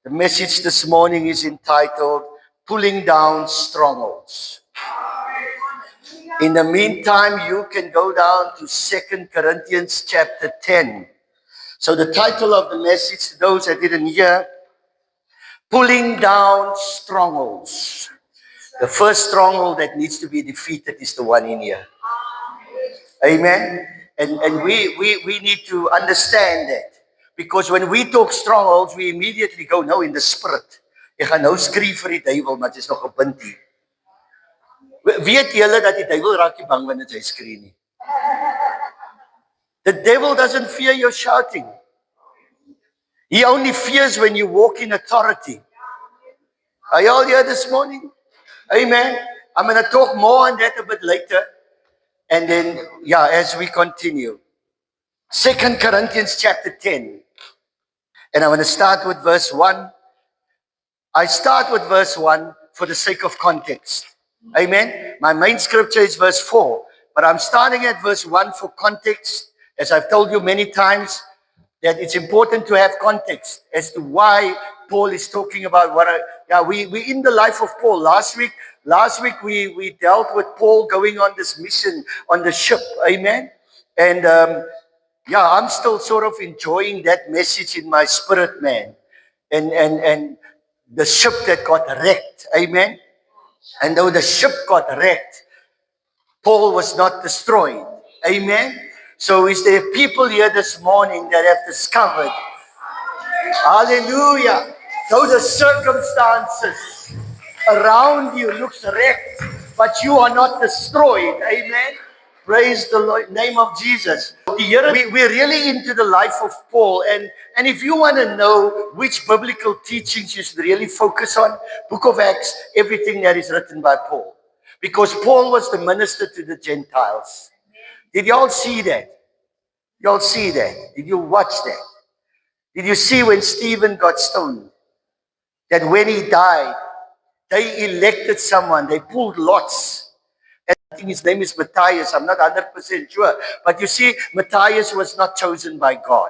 The message this morning is entitled Pulling Down Strongholds. In the meantime, you can go down to 2 Corinthians chapter 10. So the title of the message, to those that didn't hear, Pulling Down Strongholds. The first stronghold that needs to be defeated is the one in here. Amen. And we need to understand that. Because when we talk strongholds, we immediately go, no, in the spirit. Ek gaan nou skree vir die duiwel, maar dit is nog 'n punt hier. Weet julle dat die duiwel raak nie bang wanneer hy skree nie? The devil doesn't fear your shouting. He only fears when you walk in authority. Are you all here this morning? Amen. I'm going to talk more on that a bit later. And then, as we continue. 2 Corinthians chapter 10. And I'm going to start with verse 1. I start with verse 1 for the sake of context. Amen. My main scripture is verse 4. But I'm starting at verse 1 for context. As I've told you many times, that it's important to have context as to why Paul is talking about we in the life of Paul. Last week we dealt with Paul going on this mission on the ship. Amen. And I'm still sort of enjoying that message in my spirit, man. And the ship that got wrecked. Amen. And though the ship got wrecked, Paul was not destroyed. Amen. So is there people here this morning that have discovered, hallelujah, though the circumstances around you looks wrecked, but you are not destroyed. Amen. Praise the Lord, name of Jesus. We're really into the life of Paul. And if you want to know which biblical teachings you should really focus on, Book of Acts, everything that is written by Paul. Because Paul was the minister to the Gentiles. Did y'all see that? Y'all see that? Did you watch that? Did you see when Stephen got stoned? That when he died, they elected someone. They pulled lots. And I think his name is Matthias. I'm not 100% sure. But you see, Matthias was not chosen by God.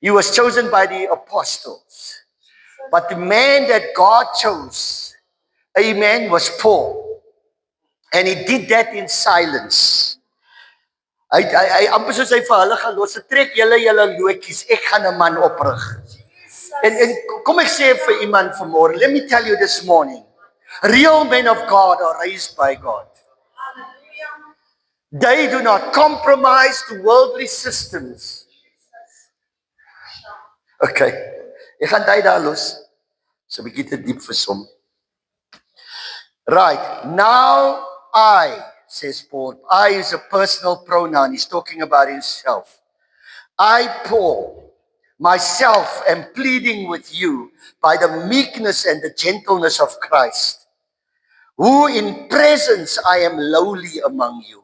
He was chosen by the apostles. But the man that God chose, amen, was Paul. And he did that in silence. Hy amper soos hy vir hulle gaan los, trek julle loetjies, ek gaan 'n man oprig. En kom ek sê vir iemand vanmôre, let me tell you this morning, real men of God are raised by God. They do not compromise to worldly systems. Okay, ek gaan dit daar los. So 'n bietjie te diep vir som. Right, now says Paul. I is a personal pronoun. He's talking about himself. I, Paul, myself am pleading with you by the meekness and the gentleness of Christ, who in presence I am lowly among you,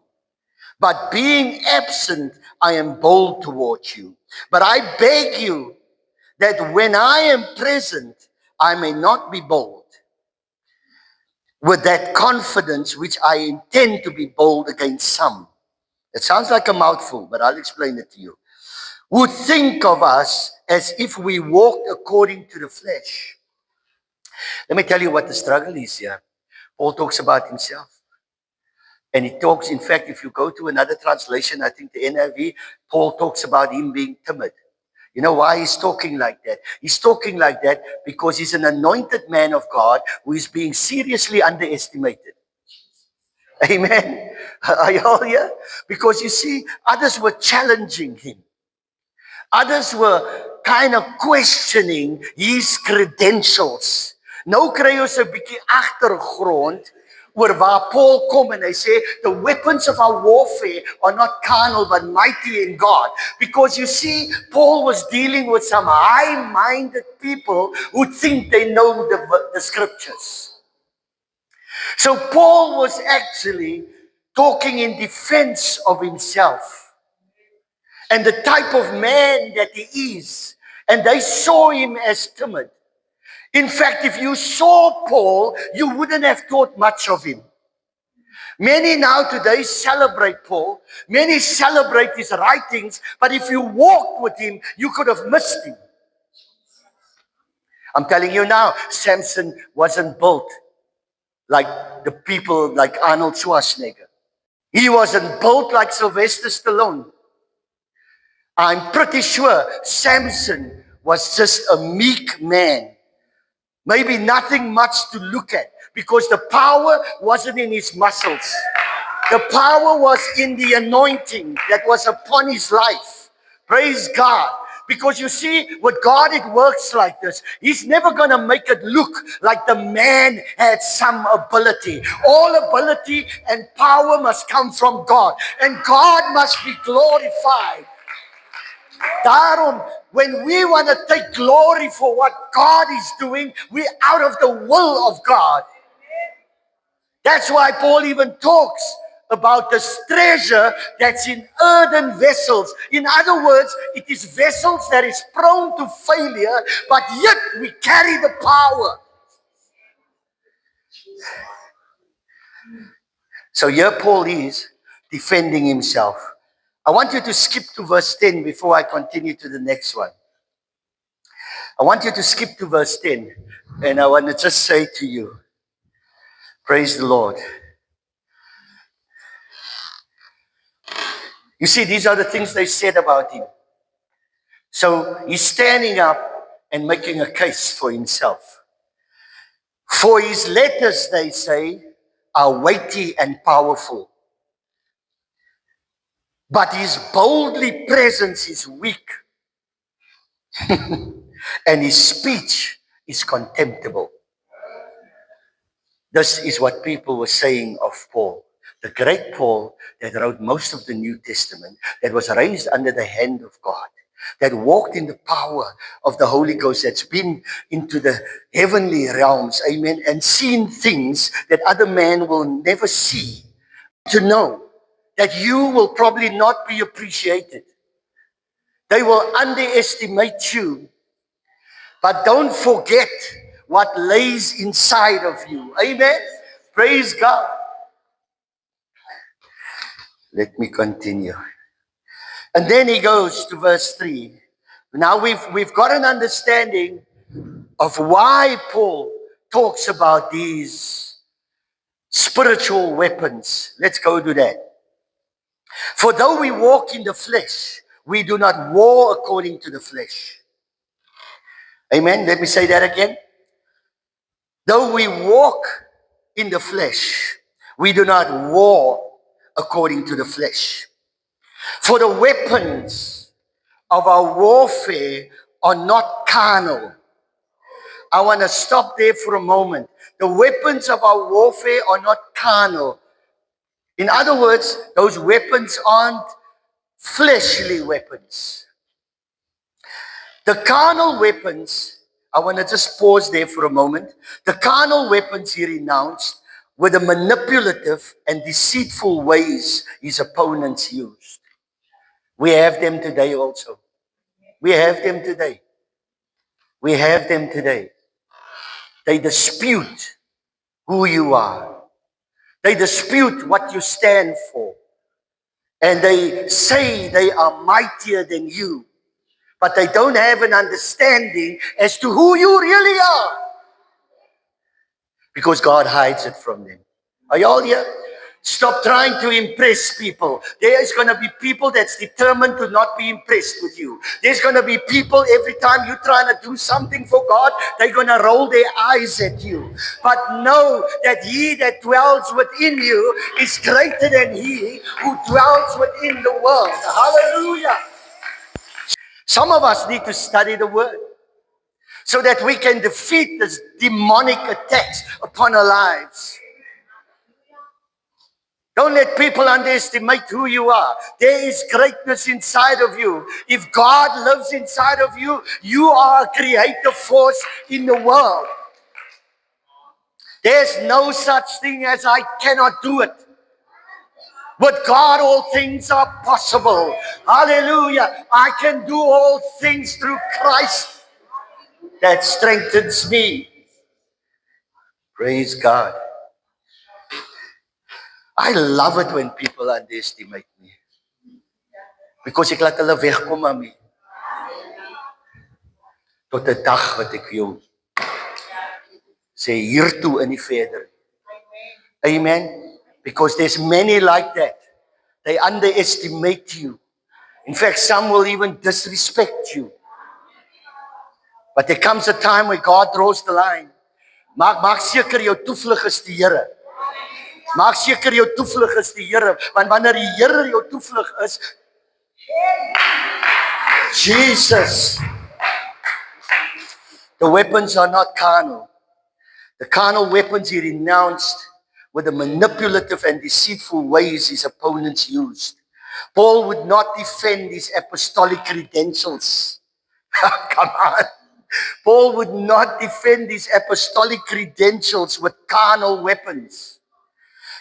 but being absent I am bold towards you. But I beg you that when I am present I may not be bold with that confidence which I intend to be bold against some. It sounds like a mouthful, but I'll explain it to you. Who think of us as if we walked according to the flesh. Let me tell you what the struggle is here. Paul talks about himself. And he talks, in fact, if you go to another translation, I think the NIV, Paul talks about him being timid. You know why he's talking like that? He's talking like that because he's an anointed man of God who is being seriously underestimated. Amen. Are you all here? Because you see, others were challenging him. Others were kind of questioning his credentials. Nou kry ons 'n bietjie agtergrond oor waar Paul kom en hy sê, the weapons of our warfare are not carnal but mighty in God. Because you see, Paul was dealing with some high-minded people who think they know the scriptures. So Paul was actually talking in defense of himself and the type of man that he is. And they saw him as timid. In fact, if you saw Paul, you wouldn't have thought much of him. Many now today celebrate Paul. Many celebrate his writings. But if you walked with him, you could have missed him. I'm telling you now, Samson wasn't built like the people like Arnold Schwarzenegger. He wasn't built like Sylvester Stallone. I'm pretty sure Samson was just a meek man. Maybe nothing much to look at because the power wasn't in his muscles. The power was in the anointing that was upon his life. Praise God. Because you see, with God it works like this. He's never going to make it look like the man had some ability. All ability and power must come from God. And God must be glorified. Daarom, when we want to take glory for what God is doing, we're out of the will of God. That's why Paul even talks about this treasure that's in earthen vessels. In other words, it is vessels that is prone to failure, but yet we carry the power. So here Paul is defending himself. I want you to skip to verse 10 before I continue to the next one. I want you to skip to verse 10, and I want to just say to you, praise the Lord. You see, these are the things they said about him. So he's standing up and making a case for himself. For his letters, they say, are weighty and powerful. But his boldly presence is weak. And his speech is contemptible. This is what people were saying of Paul. The great Paul that wrote most of the New Testament, that was raised under the hand of God, that walked in the power of the Holy Ghost, that's been into the heavenly realms, amen, and seen things that other men will never see. To know that you will probably not be appreciated. They will underestimate you. But don't forget what lays inside of you. Amen. Praise God. Let me continue. And then he goes to verse 3. Now we've got an understanding of why Paul talks about these spiritual weapons. Let's go to that. For though we walk in the flesh, we do not war according to the flesh. Amen. Let me say that again. Though we walk in the flesh, we do not war according to the flesh. For the weapons of our warfare are not carnal. I want to stop there for a moment. The weapons of our warfare are not carnal. In other words, those weapons aren't fleshly weapons. The carnal weapons, I want to just pause there for a moment. The carnal weapons he renounced were the manipulative and deceitful ways his opponents used. We have them today also. We have them today. We have them today. They dispute who you are. They dispute what you stand for. And they say they are mightier than you. But they don't have an understanding as to who you really are. Because God hides it from them. Are you all here? Stop trying to impress people. There is going to be people that's determined to not be impressed with you. There's going to be people every time you're trying to do something for God, they're going to roll their eyes at you. But know that he that dwells within you is greater than he who dwells within the world. Hallelujah. Some of us need to study the word so that we can defeat this demonic attacks upon our lives. Don't let people underestimate who you are. There is greatness inside of you. If God lives inside of you, you are a creative force in the world. There's no such thing as I cannot do it. With God, all things are possible. Hallelujah. I can do all things through Christ that strengthens me. Praise God. I love it when people underestimate me. Because ek laat hulle wegkom aan my. Tot 'n dag wat ek jou sê hiertoe en nie verder. Amen. Because there's many like that. They underestimate you. In fact, some will even disrespect you. But there comes a time where God draws the line. Maak seker jou toevlug is die Here. Maak seker jou toevlug is die Here, want wanneer die Here jou toevlug is, Jesus, the weapons are not carnal. The carnal weapons he renounced were the manipulative and deceitful ways his opponents used. Paul would not defend his apostolic credentials. Come on. Paul would not defend his apostolic credentials with carnal weapons.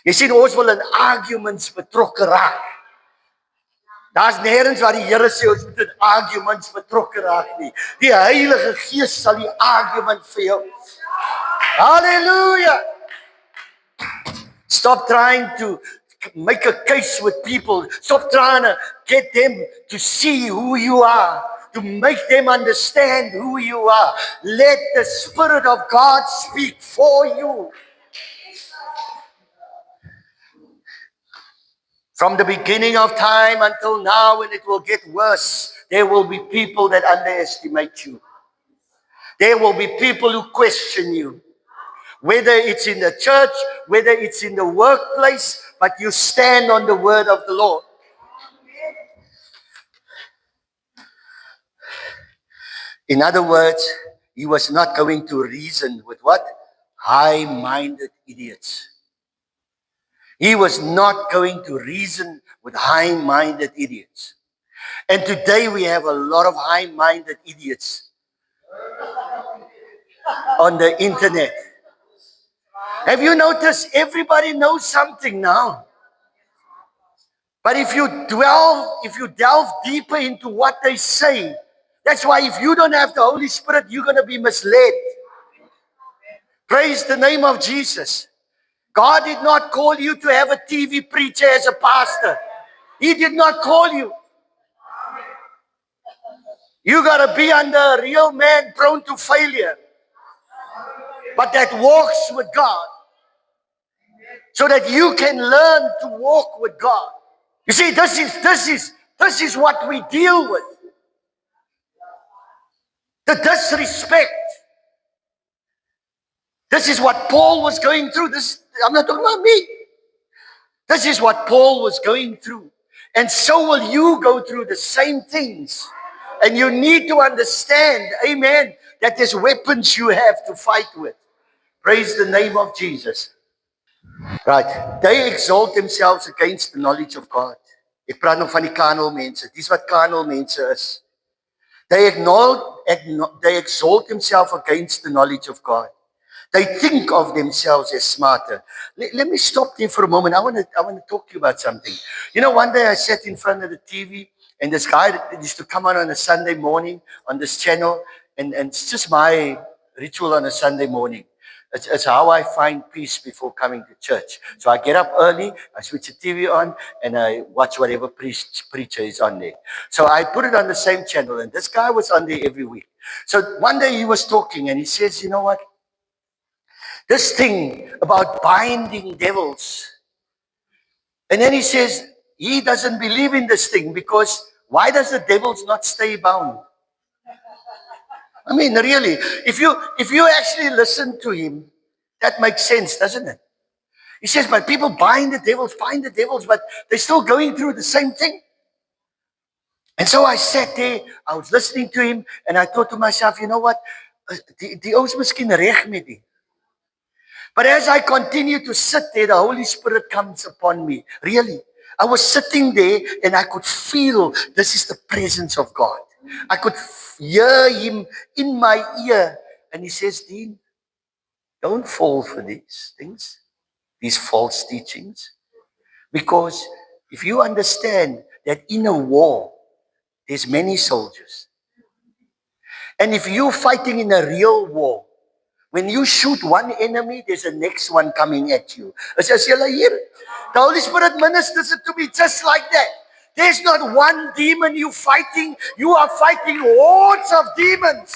Jy sien, ons wil in arguments betrokke raak. Daar's nêrens waar die Here sê ons moet in arguments betrokke raak nie. Die Heilige Gees sal die argument vir jou. Hallelujah! Stop trying to make a case with people. Stop trying to get them to see who you are, to make them understand who you are. Let the Spirit of God speak for you. From the beginning of time until now, and it will get worse, there will be people that underestimate you. There will be people who question you. Whether it's in the church, whether it's in the workplace, but you stand on the word of the Lord. In other words, he was not going to reason with what? High-minded idiots. He was not going to reason with high-minded idiots. And today we have a lot of high-minded idiots on the internet. Have you noticed everybody knows something now? But if you delve deeper into what they say, that's why if you don't have the Holy Spirit, you're going to be misled. Praise the name of Jesus. God did not call you to have a TV preacher as a pastor. He did not call you. You got to be under a real man prone to failure, but that walks with God, so that you can learn to walk with God. You see, this is what we deal with. The disrespect. This is what Paul was going through. I'm not talking about me. This is what Paul was going through. And so will you go through the same things. And you need to understand, amen, that there's weapons you have to fight with. Praise the name of Jesus. Right. They exalt themselves against the knowledge of God. Ek praat nou van die carnal mense. Dis wat carnal mense is. They exalt themselves against the knowledge of God. They think of themselves as smarter. Let me stop there for a moment. I want to talk to you about something. You know, one day I sat in front of the TV, and this guy used to come on a Sunday morning on this channel, and it's just my ritual on a Sunday morning. It's how I find peace before coming to church. So I get up early, I switch the TV on, and I watch whatever preacher is on there. So I put it on the same channel, and this guy was on there every week. So one day he was talking, and he says, you know what? This thing about binding devils. And then he says, he doesn't believe in this thing, because why does the devils not stay bound? I mean, really, if you actually listen to him, that makes sense, doesn't it? He says, but people bind the devils, but they're still going through the same thing. And so I sat there, I was listening to him, and I thought to myself, you know what? Die ou is miskien reg met die. But as I continue to sit there, the Holy Spirit comes upon me. Really. I was sitting there and I could feel this is the presence of God. I could hear him in my ear. And he says, Dean, don't fall for these things, these false teachings. Because if you understand that in a war, there's many soldiers. And if you're fighting in a real war, when you shoot one enemy, there's a next one coming at you. As julle hier, the Holy Spirit ministers it to me just like that. There's not one demon you fighting. You are fighting hordes of demons.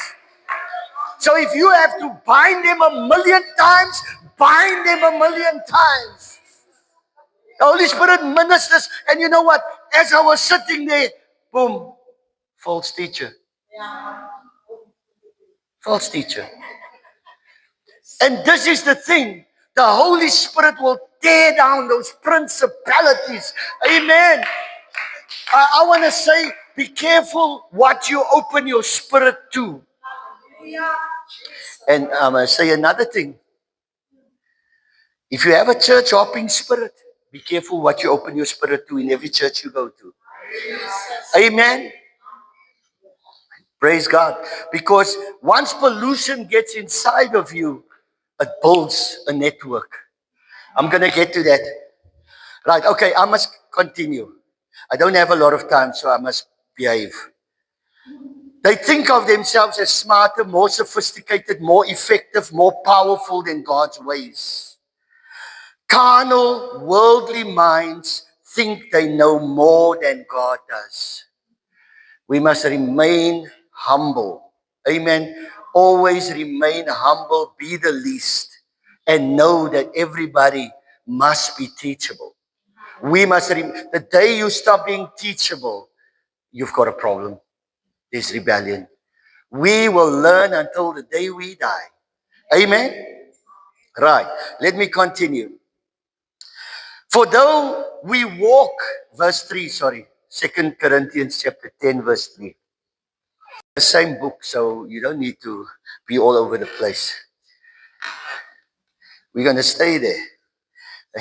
So if you have to bind them 1,000,000 times, bind them 1,000,000 times. The Holy Spirit ministers, and you know what? As I was sitting there, boom, false teacher. False teacher. And this is the thing. The Holy Spirit will tear down those principalities. Amen. I want to say, be careful what you open your spirit to. And I'm going to say another thing. If you have a church hopping spirit, be careful what you open your spirit to in every church you go to. Amen. Praise God. Because once pollution gets inside of you, it builds a network. I'm going to get to that. Right, okay, I must continue. I don't have a lot of time, so I must behave. They think of themselves as smarter, more sophisticated, more effective, more powerful than God's ways. Carnal, worldly minds think they know more than God does. We must remain humble. Amen. Always remain humble, be the least, and know that everybody must be teachable. We must, the day you stop being teachable, you've got a problem. There's rebellion. We will learn until the day we die. Amen? Right. Let me continue. For though we walk, verse 3, 2 Corinthians chapter 10, verse 3. The same book, so you don't need to be all over the place. We're going to stay there.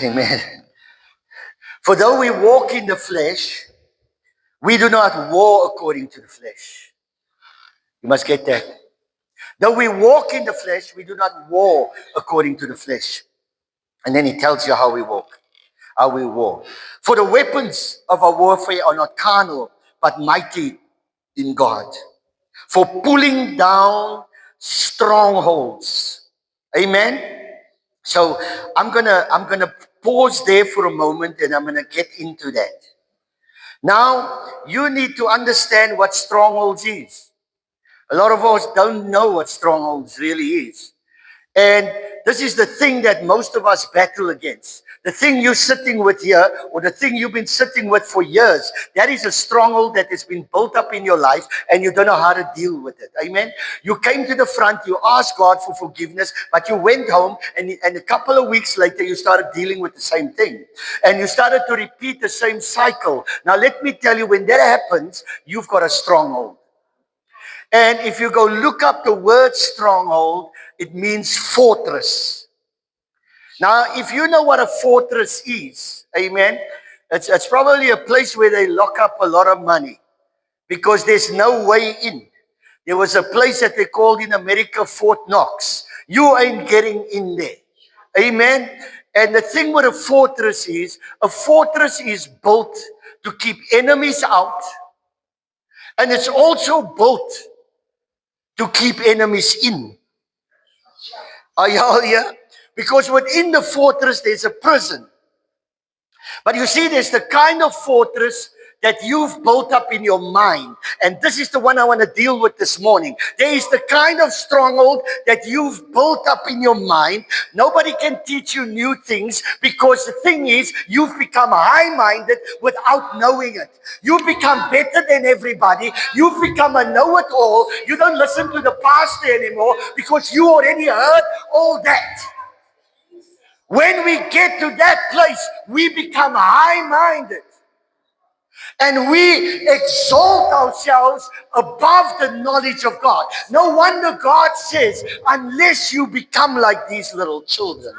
Amen. For though we walk in the flesh, we do not war according to the flesh. You must get that. Though we walk in the flesh, we do not war according to the flesh. And then he tells you how we walk, how we war. For the weapons of our warfare are not carnal, but mighty in God. For pulling down strongholds. Amen? So I'm gonna pause there for a moment and I'm gonna get into that. Now, you need to understand what strongholds is. A lot of us don't know what strongholds really is. And this is the thing that most of us battle against. The thing you're sitting with here, or the thing you've been sitting with for years, that is a stronghold that has been built up in your life and you don't know how to deal with it. Amen? You came to the front, you asked God for forgiveness, but you went home and a couple of weeks later you started dealing with the same thing. And you started to repeat the same cycle. Now let me tell you, when that happens, you've got a stronghold. And if you go look up the word stronghold, it means fortress. Now, if you know what a fortress is, amen, it's probably a place where they lock up a lot of money because there's no way in. There was a place that they called in America Fort Knox. You ain't getting in there. Amen. And the thing with a fortress is built to keep enemies out. And it's also built to keep enemies in. Are you all here? Because within the fortress, there's a prison. But you see, there's the kind of fortress that you've built up in your mind. And this is the one I want to deal with this morning. There is the kind of stronghold that you've built up in your mind. Nobody can teach you new things because the thing is, you've become high-minded without knowing it. You've become better than everybody. You've become a know-it-all. You don't listen to the pastor anymore because you already heard all that. When we get to that place, we become high-minded. And we exalt ourselves above the knowledge of God. No wonder God says, unless you become like these little children.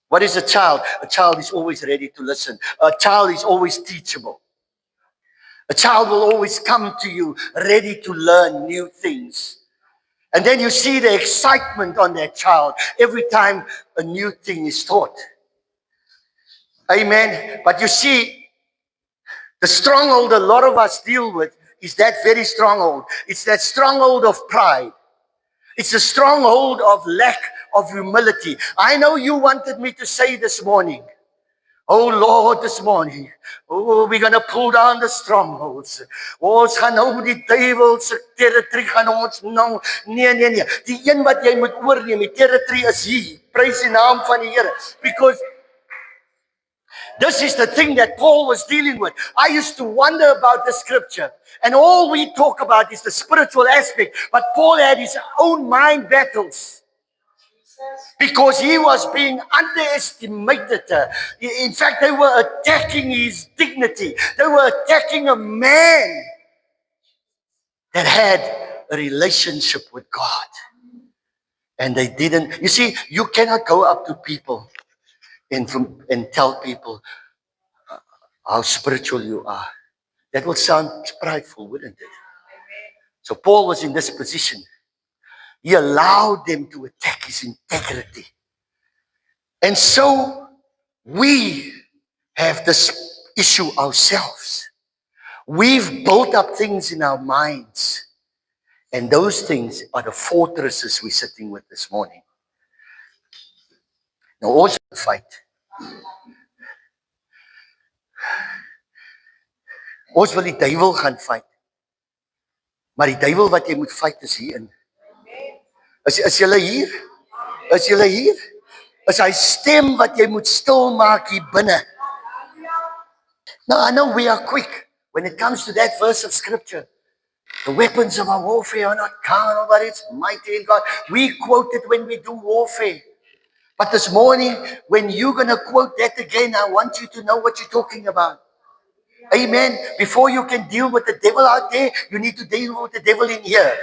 What is a child? A child is always ready to listen. A child is always teachable. A child will always come to you ready to learn new things. And then you see the excitement on that child every time a new thing is taught. Amen. But you see, the stronghold a lot of us deal with is that very stronghold. It's that stronghold of pride. It's a stronghold of lack of humility. I know you wanted me to say this morning, Oh Lord, this morning, oh, we're gonna pull down the strongholds. Ons gaan nou die duiwel se territory gaan ons nou. Nee. Die een wat jy moet oorneem, die territory is hier. Prys die naam van die Here. Because this is the thing that Paul was dealing with. I used to wonder about the scripture. And all we talk about is the spiritual aspect. But Paul had his own mind battles. Because he was being underestimated. In fact, they were attacking his dignity. They were attacking a man that had a relationship with God. And they didn't. You see, you cannot go up to people and tell people how spiritual you are. That would sound prideful, wouldn't it? So Paul was in this position. He allowed them to attack his integrity. And so we have this issue ourselves. We've built up things in our minds. And those things are the fortresses we're sitting with this morning. Now also fight. Ons wil die duiwel gaan fight. Maar die duiwel wat jy moet fight is hierin. Is julle hier? Is julle hier? Is hy stem wat jy moet stil maak hier binne. Now I know we are quick when it comes to that verse of scripture. The weapons of our warfare are not carnal, but it's mighty in God. We quote it when we do warfare. But this morning, when you're going to quote that again, I want you to know what you're talking about. Amen. Before you can deal with the devil out there, you need to deal with the devil in here.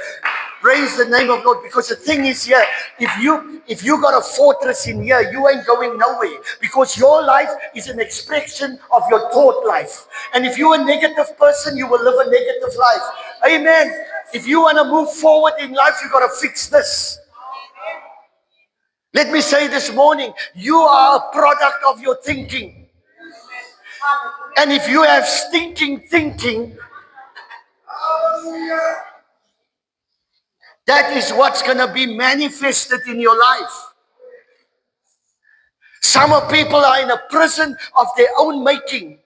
Praise the name of God. Because the thing is here, if you got a fortress in here, you ain't going nowhere. Because your life is an expression of your thought life. And if you're a negative person, you will live a negative life. Amen. If you want to move forward in life, you got to fix this. Let me say this morning, you are a product of your thinking. And if you have stinking thinking, that is what's going to be manifested in your life. Some of people are in a prison of their own making.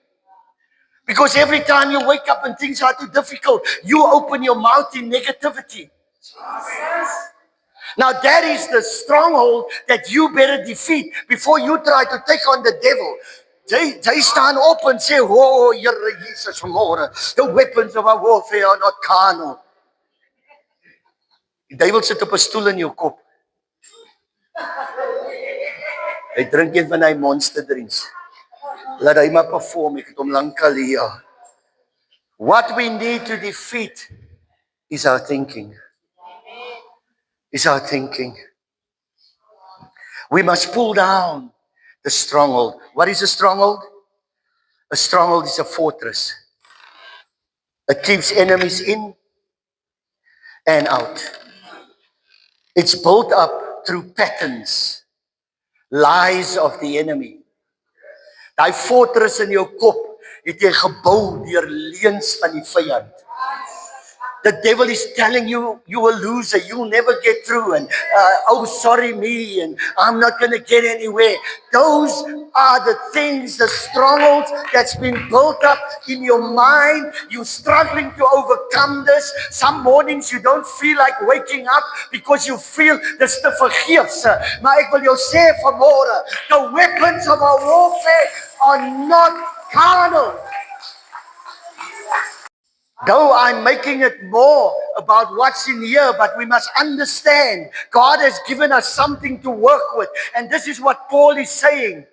Because every time you wake up and things are too difficult, you open your mouth in negativity. Now that is the stronghold that you better defeat before you try to take on the devil. Jy staan op en sê, oh, Here Jesus, vanmôre, the weapons of our warfare are not carnal. Die duiwel sit op 'n stoel in jou kop. Hy drink een van hy monster drinks. Laat hy maar perform, ek het hom lankal hier. What we need to defeat is our thinking. Is our thinking. We must pull down the stronghold. What is a stronghold? A stronghold is a fortress. It keeps enemies in and out. It's built up through patterns, lies of the enemy. Daai fortress in jou kop het jy gebou deur leuns van die vyand. The devil is telling you, you a loser, you'll never get through, and oh, sorry me, and I'm not going to get anywhere. Those are the things, the strongholds that's been built up in your mind. You're struggling to overcome this. Some mornings you don't feel like waking up because you feel dis te vergeefs. Maar ek wil jou sê vanmôre, the weapons of our warfare are not carnal. Though I'm making it more about what's in here, but we must understand God has given us something to work with. And this is what Paul is saying.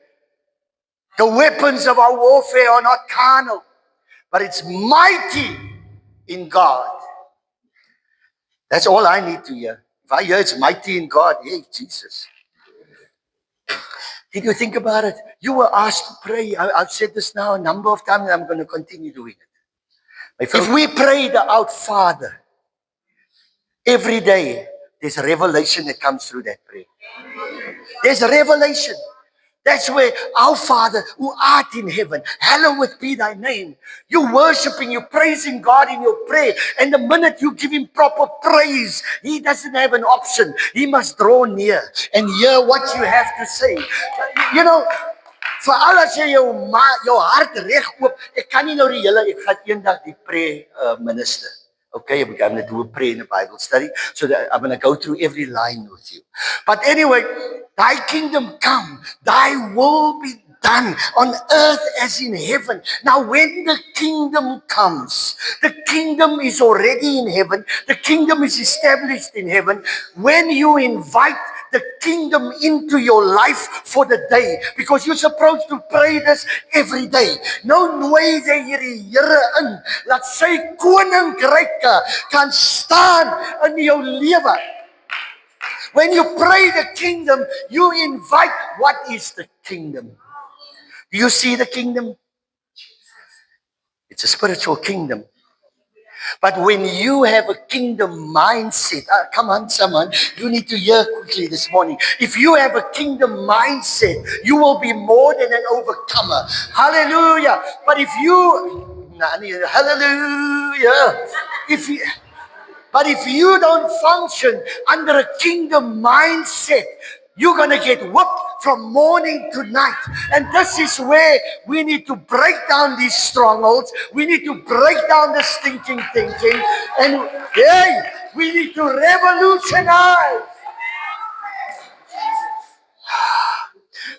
The weapons of our warfare are not carnal, but it's mighty in God. That's all I need to hear. If I hear it's mighty in God, hey, Jesus. Did you think about it? You were asked to pray. I've said this now a number of times, and I'm going to continue doing it. If we pray the Our Father every day, there's a revelation that comes through that prayer. There's a revelation. That's where our Father who art in heaven, hallowed be thy name. You're worshiping, you're praising God in your prayer. And the minute you give him proper praise, he doesn't have an option. He must draw near and hear what you have to say. You know, Veral as jy jou hart reg oop. Ek kan nie nou ek gaan eendag die minister. Okay, I'm going to do a prayer in a Bible study. So that I'm going to go through every line with you. But anyway, thy kingdom come, thy will be done on earth as in heaven. Now when the kingdom comes, the kingdom is already in heaven. The kingdom is established in heaven. When you invite the kingdom into your life for the day, because you're supposed to pray this every day. Nou nooi jy hierdie Here in, laat sy koninkryke kan staan in jou lewe. When you pray the kingdom, you invite what is the kingdom. Do you see the kingdom? It's a spiritual kingdom. But when you have a kingdom mindset, come on someone, you need to hear quickly this morning. If you have a kingdom mindset, you will be more than an overcomer. Hallelujah. But if you, hallelujah. But if you don't function under a kingdom mindset, you're going to get whooped from morning to night. And this is where we need to break down these strongholds. We need to break down the stinking thinking. And we need to revolutionize.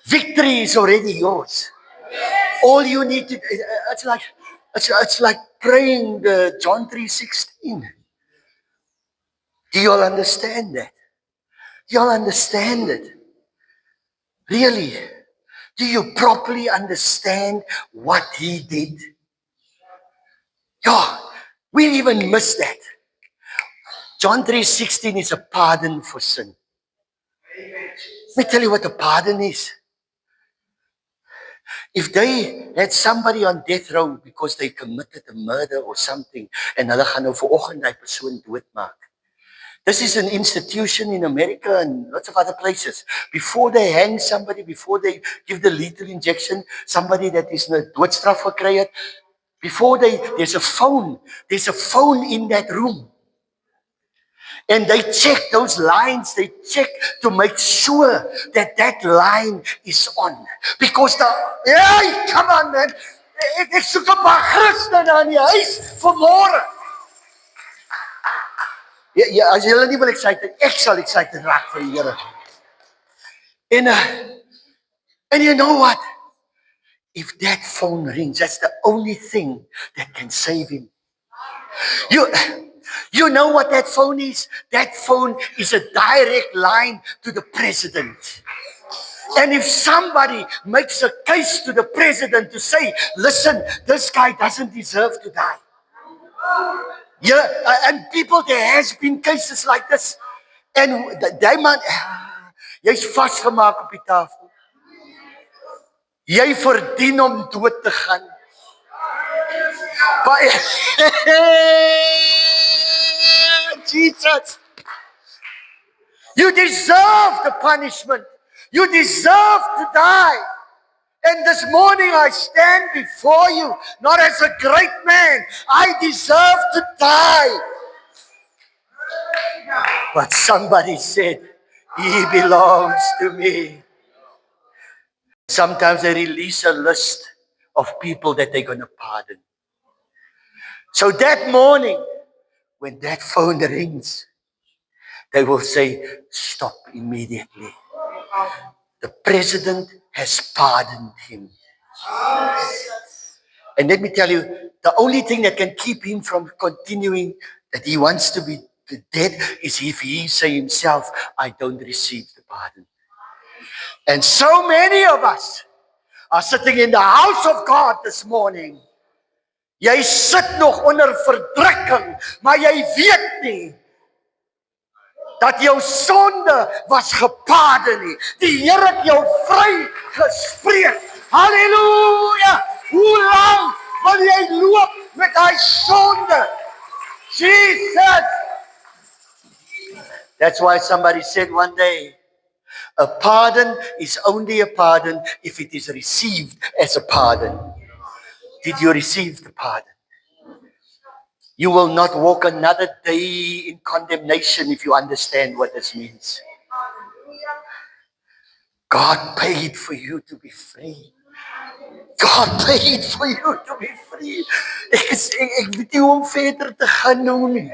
Victory is already yours. All you need to, it's like praying the John 3:16. Do you all understand that? Do you all understand it? Really? Do you properly understand what he did? Yeah, we even miss that. John 3:16 is a pardon for sin. Let me tell you what a pardon is. If they had somebody on death row because they committed a murder or something, and hulle gaan nou vanoggend daai persoon doodmaak. This is an institution in America and lots of other places. Before they hang somebody, before they give the lethal injection, somebody that is in a doodstraf gekry het, there's a phone. There's a phone in that room. And they check those lines. They check to make sure that that line is on. Because come on man. Ek soek 'n paar Christene aan die huis vanmôre. Ja, as julle nie wil excited, ek sal excited raak vir die Here. And you know what? If that phone rings, that's the only thing that can save him. You know what that phone is? That phone is a direct line to the president. And if somebody makes a case to the president to say, listen, this guy doesn't deserve to die. Yeah, and people, there has been cases like this. And die man, jy's vasgemaak op die tafel. Jy verdien om dood te gaan. Jesus, you deserve the punishment. You deserve to die. And this morning I stand before you, not as a great man. I deserve to die. But somebody said, he belongs to me. Sometimes they release a list of people that they're going to pardon. So that morning, when that phone rings, they will say, stop immediately. The president has pardoned him. And let me tell you, the only thing that can keep him from continuing that he wants to be dead is if he say himself, I don't receive the pardon. And so many of us are sitting in the house of God this morning. Jy sit nog onder verdrukking, maar jy weet nie dat jou sonde was gepardon nie. Die Here het jou vry gespreek. Halleluja! Hoe lang wil jy loop met daai sonde? Jesus! That's why somebody said one day, a pardon is only a pardon if it is received as a pardon. Did you receive the pardon? You will not walk another day in condemnation if you understand what this means. God paid for you to be free. God paid for you to be free. Ek weet nie hoe om verder te gaan nou nie.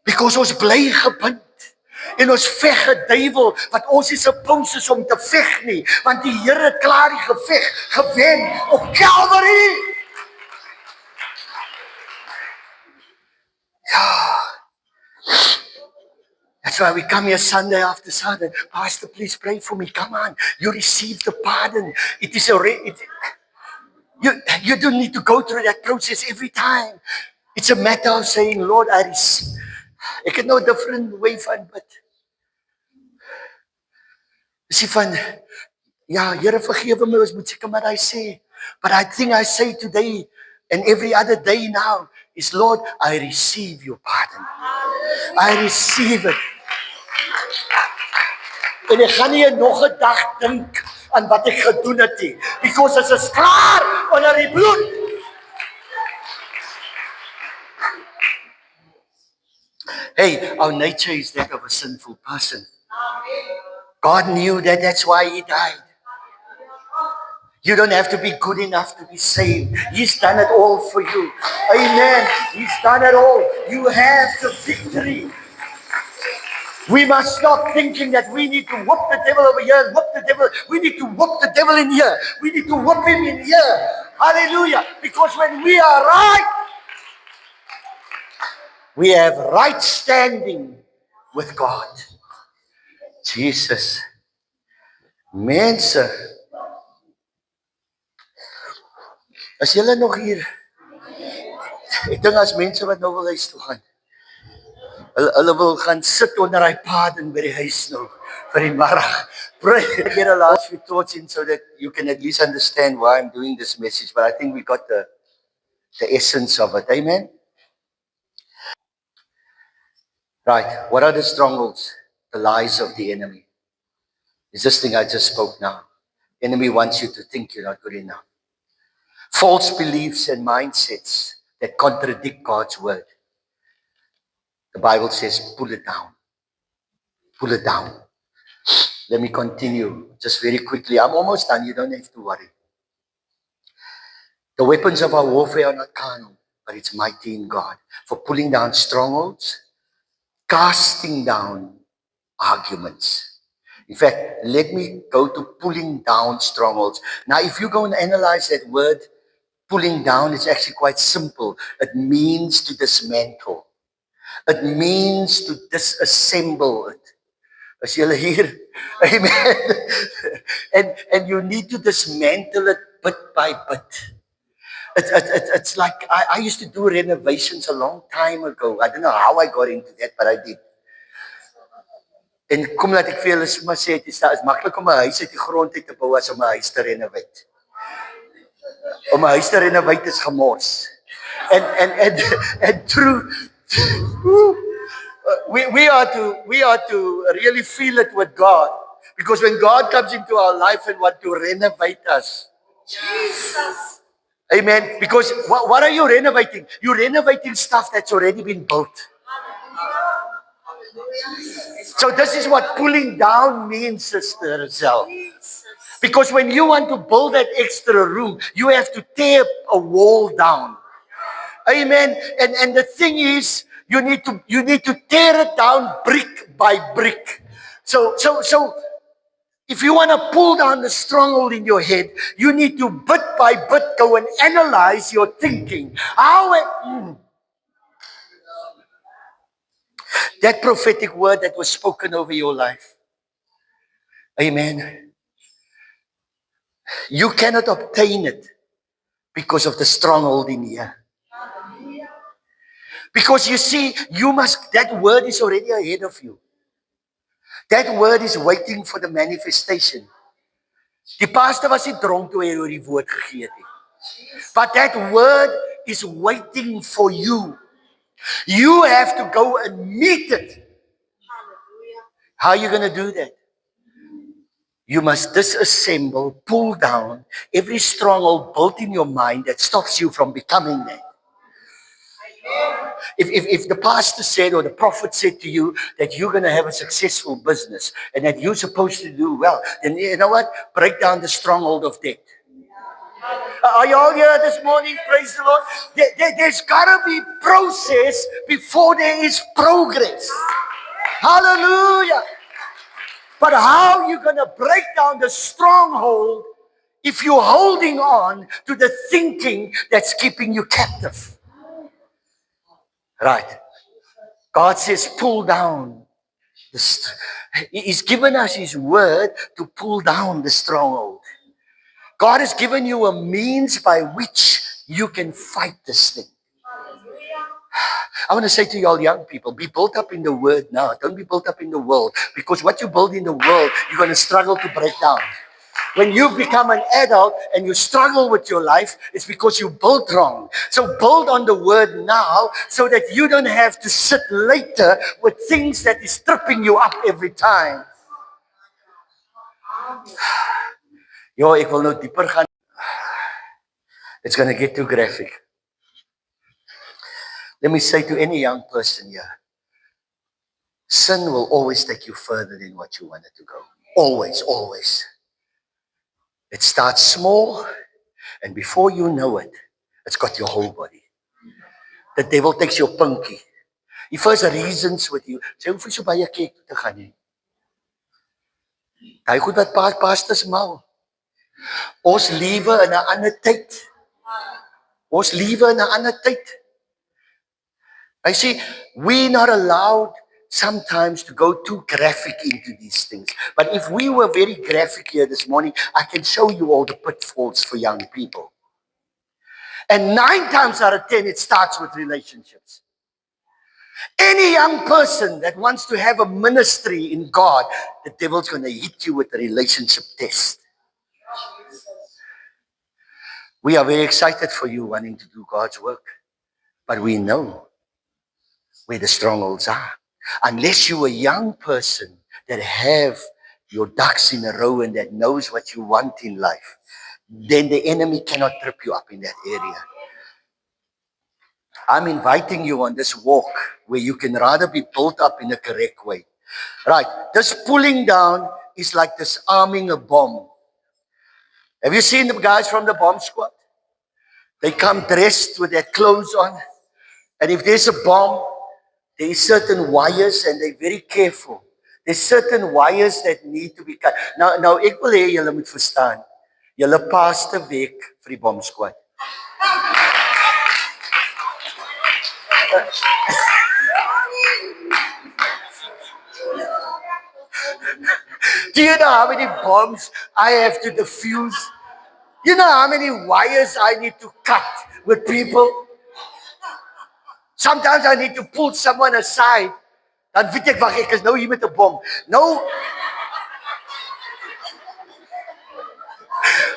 Because ons bly gebind. En ons veg 'n duiwel wat ons nie supposed is om te veg nie, want die Here het klaar die geveg gewen op Calvary. That's why we come here Sunday after Sunday. Pastor, please pray for me. Come on. You receive the pardon. It is already. You don't need to go through that process every time. It's a matter of saying, Lord, I receive. Ek het nou 'n different way van bid. Dis van, ja, Here vergewe my, ons moet seker maar hy sê. But I think I say today and every other day now is, Lord, I receive your pardon. I receive it. En ek gaan nie nog 'n dag dink aan wat ek gedoen het nie. Because dit is klaar onder die bloed. Hey, our nature is that of a sinful person. God knew that, that's why he died. You don't have to be good enough to be saved. He's done it all for you. Amen. He's done it all. You have the victory. We must stop thinking that we need to whoop the devil over here and whoop the devil. We need to whoop the devil in here. We need to whoop him in here. Hallelujah. Because when we are right, we have right standing with God. Jesus. Mense. As julle nog hier, ek dink as mense wat nou wil huis toe gaan, hulle wil gaan sit onder hy pardon by die huis nou, vir die middag. Pray. Get a last few thoughts in so that you can at least understand why I'm doing this message, but I think we got the essence of it. Amen? Right, what are the strongholds? The lies of the enemy. It's this thing I just spoke now. The enemy wants you to think you're not good enough. False beliefs and mindsets that contradict God's word. The Bible says, pull it down. Pull it down. Let me continue just very quickly. I'm almost done. You don't have to worry. The weapons of our warfare are not carnal, but it's mighty in God. For pulling down strongholds, casting down arguments. In fact, let me go to pulling down strongholds. Now, if you go and analyze that word, pulling down, it's actually quite simple. It means to dismantle. It means to disassemble it. As julle hier, amen. And you need to dismantle it bit by bit. It's like, I used to do renovations a long time ago. I don't know how I got into that, but I did. En kom laat ek vir julle sommer sê, dit is maklik om 'n huis uit die grond uit te bou as om 'n huis te renoveer. Om 'n huis te renoveer is gemors. And true, we are to really feel it with God, because when God comes into our life and want to renovate us, Jesus, amen. Because what are you renovating? You're renovating stuff that's already been built. So this is what pulling down means, Sister Rizal. Because when you want to build that extra room, you have to tear a wall down. Amen. And the thing is, you need to tear it down brick by brick. So if you want to pull down the stronghold in your head, you need to bit by bit go and analyze your thinking. That prophetic word that was spoken over your life. Amen. You cannot obtain it because of the stronghold in here. Because you see, that word is already ahead of you. That word is waiting for the manifestation. Die pastor was nie dronk toe hy oor die woord gegee het nie. But that word is waiting for you. You have to go and meet it. How are you going to do that? You must disassemble, pull down every stronghold built in your mind that stops you from becoming that. If the pastor said or the prophet said to you that you're going to have a successful business and that you're supposed to do well, then you know what? Break down the stronghold of debt. Are you all here this morning? Praise the Lord. There's got to be process before there is progress. Hallelujah. But how are you going to break down the stronghold if you're holding on to the thinking that's keeping you captive? Right. God says, pull down. He's given us His word to pull down the stronghold. God has given you a means by which you can fight this thing. I want to say to you all young people, be built up in the word now. Don't be built up in the world. Because what you build in the world, you're going to struggle to break down. When you become an adult and you struggle with your life, it's because you built wrong. So build on the word now so that you don't have to sit later with things that is tripping you up every time. Yo, ek wil nou dieper gaan. It's going to get too graphic. Let me say to any young person here, sin will always take you further than what you wanted to go. Always, always. It starts small, and before you know it, it's got your whole body. The devil takes your pinky. He first reasons with you. Sê, hoeveel so baie kerk toe te gaan nie? Daai goed wat pastors maak. Ons lewe in 'n ander tyd. Ons lewe in 'n ander tyd. I see, we're not allowed sometimes to go too graphic into these things. But if we were very graphic here this morning, I can show you all the pitfalls for young people. And 9 times out of 10, it starts with relationships. Any young person that wants to have a ministry in God, the devil's going to hit you with a relationship test. We are very excited for you wanting to do God's work. But we know where the strongholds are. Unless you're a young person that have your ducks in a row and that knows what you want in life, then the enemy cannot trip you up in that area. I'm inviting you on this walk where you can rather be built up in a correct way. Right, this pulling down is like disarming a bomb. Have you seen the guys from the bomb squad? They come dressed with their clothes on. And if there's a bomb, there is certain wires and they're very careful. There's certain wires that need to be cut. Nou ek wil hê julle moet verstaan. Julle paaste week vir die bomb squad. Do you know how many bombs I have to defuse? You know how many wires I need to cut with people? Sometimes I need to pull someone aside. Dan weet ek, wag, ek is nou hier met 'n bom. Nou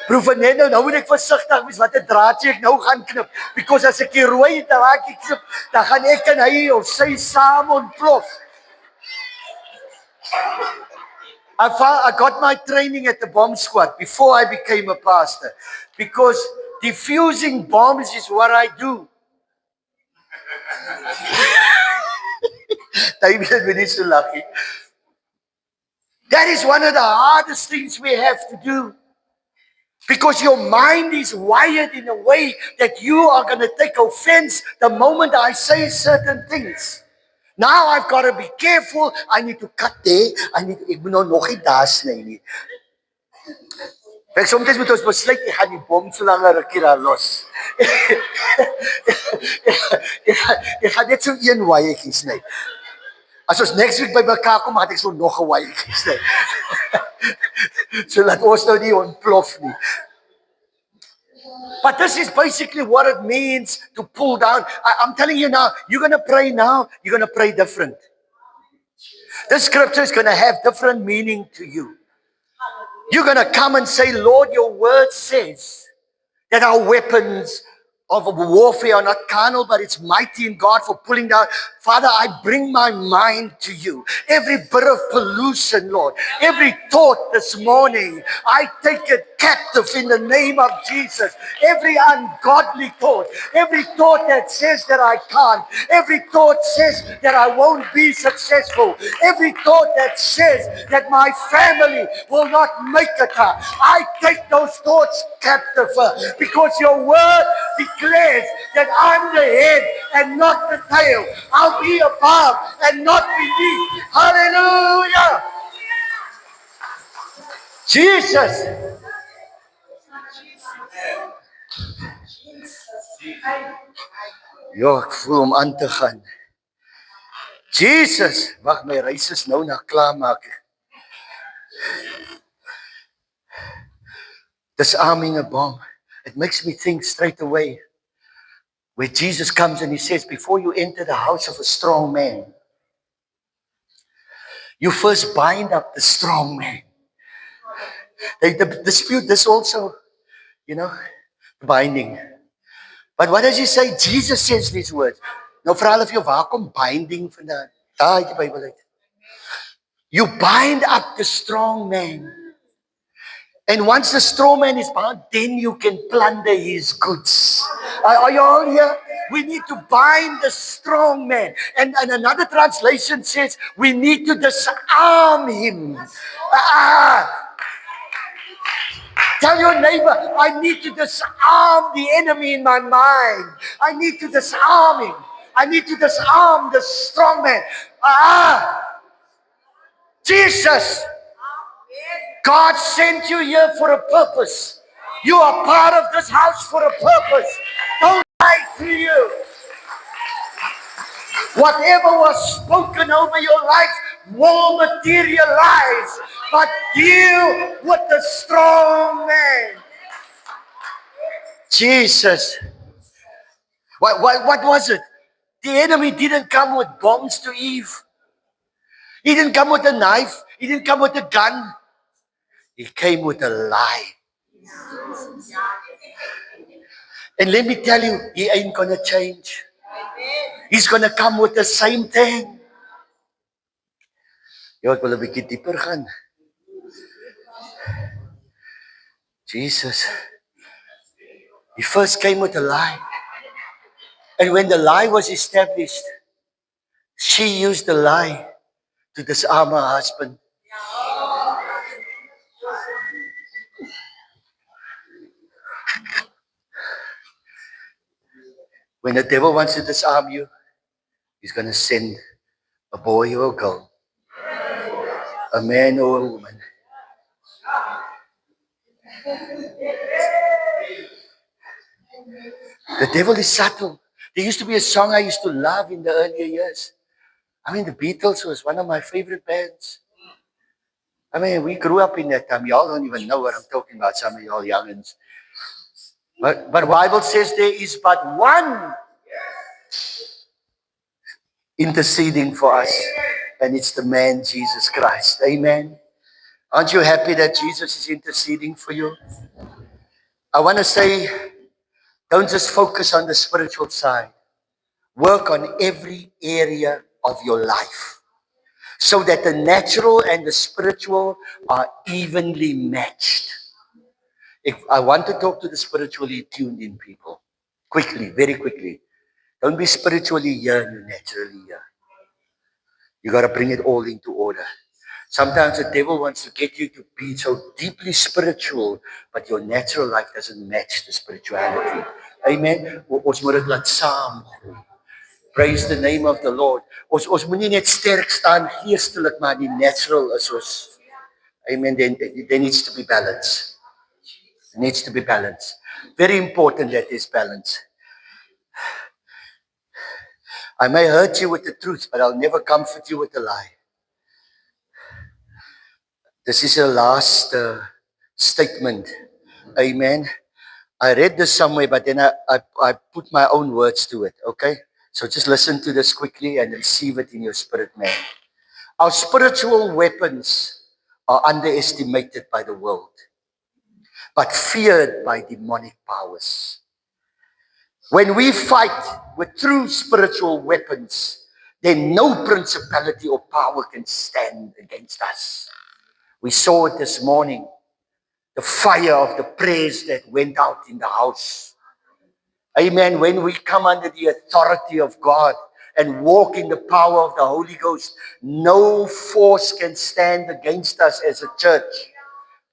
Proefenendo, nou moet ek versigtig wees wat 'n draadjie ek nou gaan knip. Because as ek die rooi draadjie knip, dan gaan ek en hy of sy saam ontplof. I got my training at the bomb squad before I became a pastor. Because defusing bombs is what I do. That is one of the hardest things we have to do. Because your mind is wired in a way that you are going to take offense the moment I say certain things. Now I've got to be careful. I need to cut there. Ek moet nou nog nie daar sny nie. Soms moet ons besluit, ek gaan die bom so lank 'n rukkie daar los. Ek gaan net so een waaiertjie sny. As ons next week by mekaar kom, gaan ek so nog 'n waaiertjie sny. So laat ons nou nie ontplof nie. But this is basically what it means to pull down. I'm telling you now, you're going to pray now, you're going to pray different. This scripture is going to have different meaning to you. You're going to come and say, Lord, your word says that our weapons of warfare are not carnal, but it's mighty in God for pulling down Father, I bring my mind to you. Every bit of pollution, Lord, every thought this morning, I take it captive in the name of Jesus. Every ungodly thought, every thought that says that I can't, every thought says that I won't be successful, every thought that says that my family will not make it. I take those thoughts captive because your word declares that I'm the head and not the tail. I'll be above and not beneath. Hallelujah. Jesus. Ja, ek voel om aan te gaan. Jesus, wag, my reis is nou na klaar maak. Disarming a bomb. It makes me think straight away where Jesus comes and he says, before you enter the house of a strong man, you first bind up the strong man. The dispute, this also, binding. But what does he say? Jesus says these words. Nou vra hulle vir jou, waar kom binding vandaan? Daar uit die Bybel uit. You bind up the strong man. And once the strong man is bound, then you can plunder his goods. Are you all here? We need to bind the strong man. And another translation says, we need to disarm him. Tell your neighbor, I need to disarm the enemy in my mind. I need to disarm him. I need to disarm the strong man. Jesus, God sent you here for a purpose. You are part of this house for a purpose. Don't lie to you. Whatever was spoken over your life will materialize. But deal with the strong man. Jesus. What was it? The enemy didn't come with bombs to Eve. He didn't come with a knife. He didn't come with a gun. He came with a lie. And let me tell you, he ain't going to change. He's going to come with the same thing. Ja, ek wil 'n bietjie dieper gaan. Jesus. He first came with a lie. And when the lie was established, she used the lie to disarm her husband. When the devil wants to disarm you, he's going to send a boy or a girl, a man or a woman. The devil is subtle. There used to be a song I used to love in the earlier years. I mean, the Beatles was one of my favorite bands. I mean, we grew up in that time. Y'all don't even know what I'm talking about, some of y'all youngins. But the Bible says there is but one interceding for us, and it's the man Jesus Christ. Amen. Aren't you happy that Jesus is interceding for you? I want to say, don't just focus on the spiritual side. Work on every area of your life so that the natural and the spiritual are evenly matched. If I want to talk to the spiritually tuned in people, quickly, very quickly. Don't be spiritually here and naturally here. You got to bring it all into order. Sometimes the devil wants to get you to be so deeply spiritual, but your natural life doesn't match the spirituality. Amen. Ons moet dit laat saamgroei. Praise the name of the Lord. Ons moenie net sterk staan geestelik, maar die natural is ons. Amen. There needs to be balance. It needs to be balance. Very important that there's balance. I may hurt you with the truth, but I'll never comfort you with a lie. This is a last statement. Amen. I read this somewhere, but then I put my own words to it. Okay? So just listen to this quickly and receive it in your spirit, man. Our spiritual weapons are underestimated by the world, but feared by demonic powers. When we fight with true spiritual weapons, then no principality or power can stand against us. We saw it this morning, the fire of the prayers that went out in the house. Amen. When we come under the authority of God and walk in the power of the Holy Ghost, no force can stand against us as a church.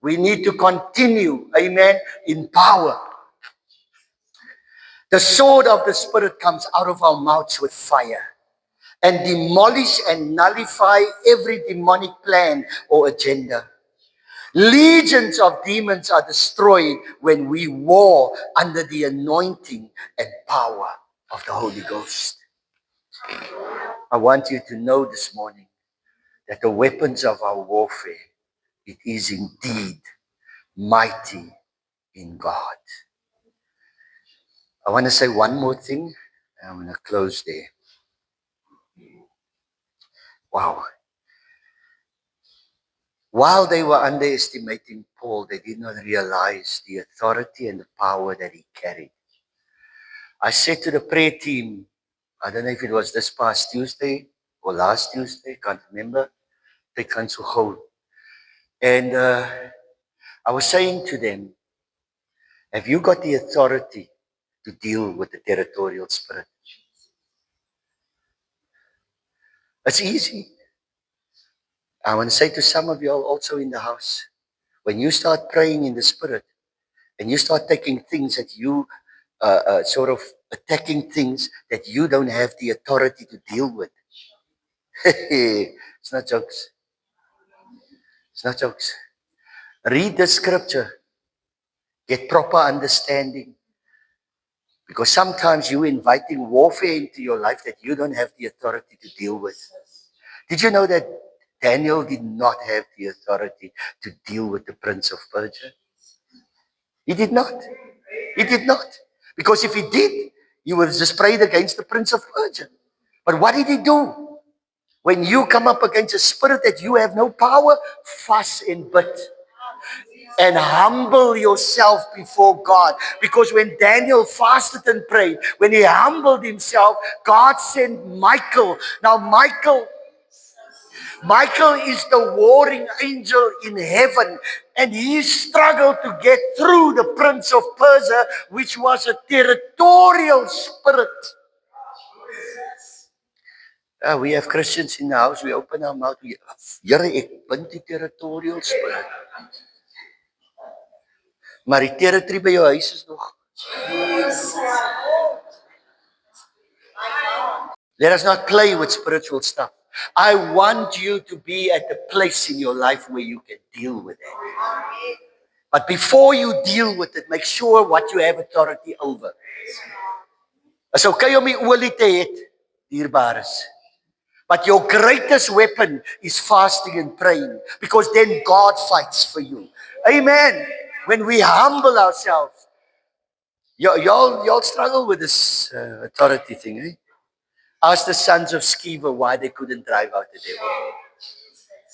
We need to continue, amen, in power. The sword of the Spirit comes out of our mouths with fire and demolish and nullify every demonic plan or agenda. Legions of demons are destroyed when we war under the anointing and power of the Holy Ghost. I want you to know this morning that the weapons of our warfare, it is indeed mighty in God. I want to say one more thing, and I'm going to close there. Wow. While they were underestimating Paul, they did not realize the authority and the power that he carried. I said to the prayer team, I don't know if it was this past Tuesday or last Tuesday, can't remember. They can't so hold. And I was saying to them, have you got the authority to deal with the territorial spirit? It's easy. I want to say to some of you all also in the house, when you start praying in the spirit and you start taking things that you sort of attacking things that you don't have the authority to deal with. It's not jokes. It's not jokes. Read the scripture. Get proper understanding. Because sometimes you're inviting warfare into your life that you don't have the authority to deal with. Did you know that Daniel did not have the authority to deal with the prince of Persia? He did not. He did not. Because if he did, he would have just prayed against the prince of Persia. But what did he do? When you come up against a spirit that you have no power, fast and bid. And humble yourself before God. Because when Daniel fasted and prayed, when he humbled himself, God sent Michael. Now Michael is the warring angel in heaven, and he struggled to get through the prince of Persia, which was a territorial spirit. We have Christians in the house, we open our mouth, Here ek bind die territorial spirit. Maar die territory by jou huis is nog. Let us not play with spiritual stuff. I want you to be at the place in your life where you can deal with it. But before you deal with it, make sure what you have authority over. Is okay om die olie te hê, dierbares. But your greatest weapon is fasting and praying, because then God fights for you. Amen. When we humble ourselves, y'all struggle with this authority thing, eh? Ask the sons of Sceva why they couldn't drive out the devil.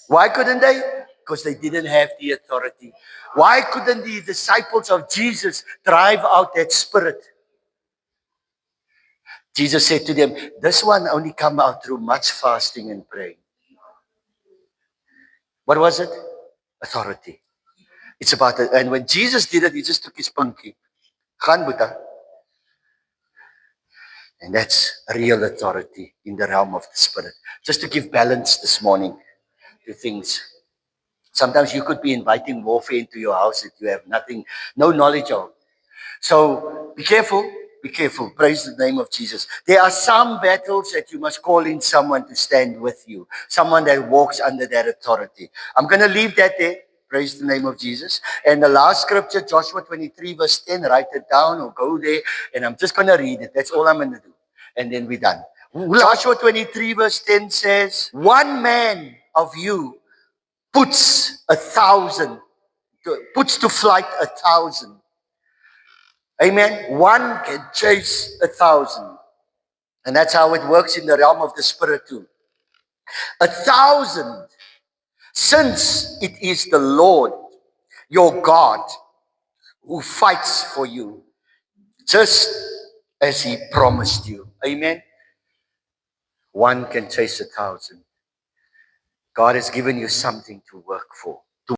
Why couldn't they? Because they didn't have the authority. Why couldn't the disciples of Jesus drive out that spirit? Jesus said to them, this one only come out through much fasting and praying. What was it? Authority. It's about it. And when Jesus did it, he just took his punky. Gaan Buddha. And that's real authority in the realm of the spirit. Just to give balance this morning to things. Sometimes you could be inviting warfare into your house that you have no knowledge of. So be careful. Be careful. Praise the name of Jesus. There are some battles that you must call in someone to stand with you. Someone that walks under that authority. I'm going to leave that there. Praise the name of Jesus. And the last scripture, Joshua 23 verse 10, write it down or go there. And I'm just going to read it. That's all I'm going to do. And then we're done. Joshua 23 verse 10 says, one man of you puts to flight 1,000. Amen. One can chase 1,000. And that's how it works in the realm of the spirit too. 1,000. Since it is the Lord, your God, who fights for you, just as he promised you. Amen. One can chase 1,000. God has given you something to work for.